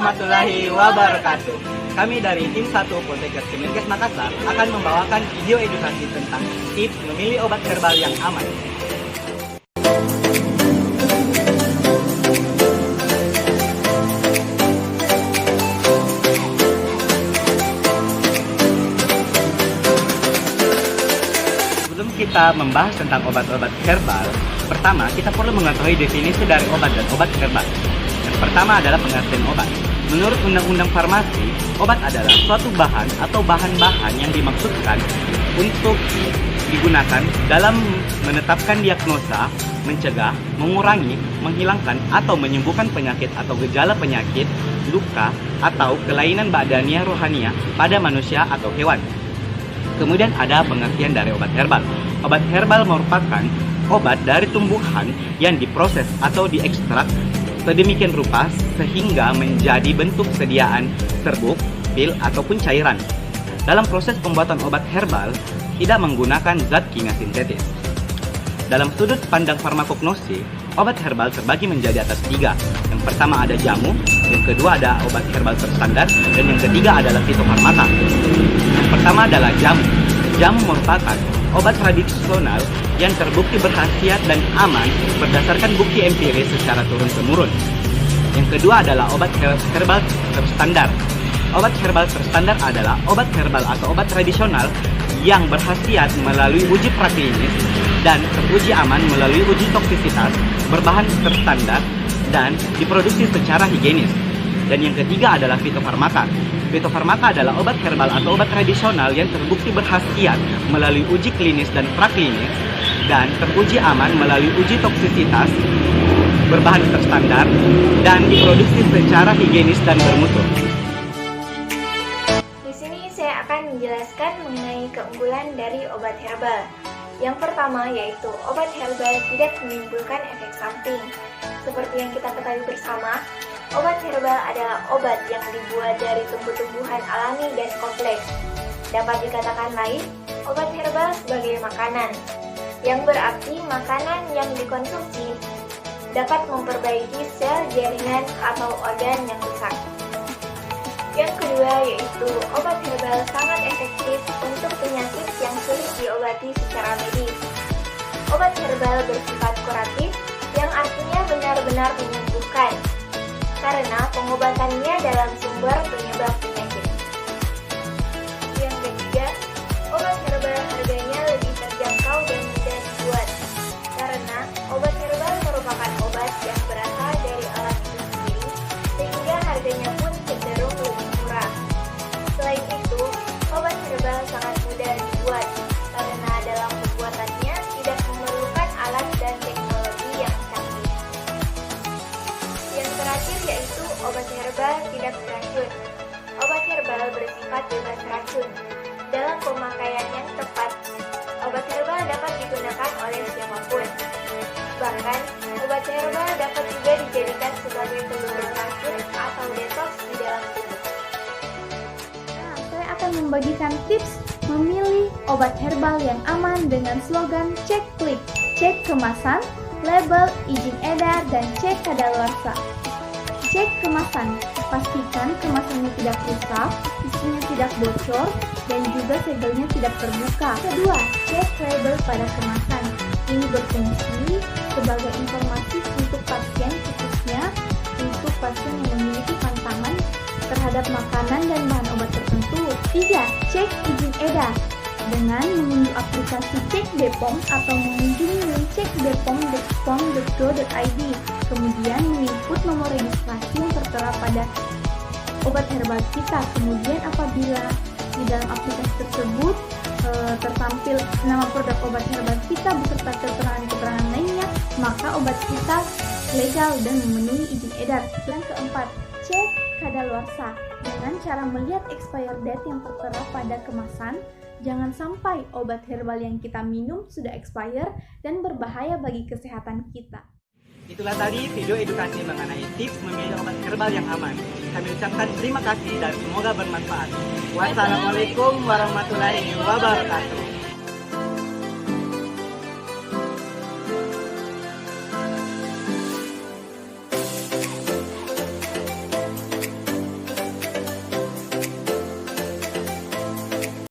warahmatullahi wabarakatuh. Kami dari tim 1 Poltekkes Kemenkes Makassar akan membawakan video edukasi tentang tips memilih obat herbal yang aman. Sebelum kita membahas tentang obat-obat herbal, pertama kita perlu mengetahui definisi dari obat dan obat herbal. Yang pertama adalah pengertian obat. Menurut Undang-Undang Farmasi, obat adalah suatu bahan atau bahan-bahan yang dimaksudkan untuk digunakan dalam menetapkan diagnosa, mencegah, mengurangi, menghilangkan, atau menyembuhkan penyakit atau gejala penyakit, luka, atau kelainan badania rohania pada manusia atau hewan. Kemudian ada pengertian dari obat herbal. Obat herbal merupakan obat dari tumbuhan yang diproses atau diekstrak sedemikian rupa sehingga menjadi bentuk sediaan serbuk, pil, ataupun cairan. Dalam proses pembuatan obat herbal, tidak menggunakan zat kimia sintetis. Dalam sudut pandang farmakognosi, obat herbal terbagi menjadi atas 3. Yang pertama ada jamu, yang kedua ada obat herbal terstandar, dan yang ketiga adalah fitofarmaka. Yang pertama adalah jamu. Jamu merupakan obat tradisional yang terbukti berkhasiat dan aman berdasarkan bukti empiris secara turun-temurun. Yang kedua adalah obat herbal terstandar. Obat herbal terstandar adalah obat herbal atau obat tradisional yang berkhasiat melalui uji praklinis dan teruji aman melalui uji toksisitas, berbahan terstandar, dan diproduksi secara higienis. Dan yang ketiga adalah fitofarmaka. Fitofarmaka adalah obat herbal atau obat tradisional yang terbukti berkhasiat melalui uji klinis dan praklinis dan teruji aman melalui uji toksisitas, berbahan terstandar, dan diproduksi secara higienis dan bermutu. Di sini saya akan menjelaskan mengenai keunggulan dari obat herbal. Yang pertama yaitu obat herbal tidak menimbulkan efek samping. Seperti yang kita ketahui bersama, obat herbal adalah obat yang dibuat dari tumbuh-tumbuhan alami dan kompleks. Dapat dikatakan lain, obat herbal sebagai makanan, yang berarti makanan yang dikonsumsi dapat memperbaiki sel jaringan atau organ yang rusak. Yang kedua yaitu obat herbal sangat efektif untuk penyakit yang sulit diobati secara medis. Obat herbal bersifat kuratif yang artinya benar-benar menyembuhkan, karena pengobatannya dalam sumber penyebab penyakit. Yang ketiga, obat herbal harganya lebih terjangkau dan mudah dibuat, karena obat herbal merupakan obat yang berasal dari alam itu sendiri, sehingga harganya pun cenderung lebih murah. Selain itu, obat herbal sangat mudah dibuat, karena dalam pembuatannya tidak memerlukan alat dan teknologi yang canggih. Yang terakhir yaitu obat herbal tidak beracun. Obat herbal bersifat bebas racun. Dalam pemakaian yang tepat, obat herbal dapat digunakan oleh siapapun. Bahkan, obat herbal dapat juga dijadikan sebagai peluru racun atau detox di dalam tubuh. Nah, saya akan membagikan tips memilih obat herbal yang aman dengan slogan cek klik, cek kemasan, label, izin edar, dan cek kadaluarsa. Cek kemasan, pastikan kemasannya tidak rusak, isinya tidak bocor, dan juga segelnya tidak terbuka. Kedua, cek label pada kemasan. Ini berfungsi sebagai informasi untuk pasien, khususnya untuk pasien yang memiliki pantangan terhadap makanan dan bahan obat tertentu. 3. Cek izin edar. Dengan mengunduh aplikasi Cek Bepom atau mengunjungi link cekbepom.com.go.id, kemudian menginput nomor registrasi yang tertera pada obat herbal kita. Kemudian apabila di dalam aplikasi tersebut tertampil nama produk obat herbal kita beserta keterangan-keterangan lainnya, maka obat kita legal dan memenuhi izin edar. Yang keempat, cek kadaluarsa. Dengan cara melihat expired date yang tertera pada kemasan, jangan sampai obat herbal yang kita minum sudah expire dan berbahaya bagi kesehatan kita. Itulah tadi video edukasi mengenai tips memilih obat herbal yang aman. Kami ucapkan terima kasih dan semoga bermanfaat. Wassalamualaikum warahmatullahi wabarakatuh.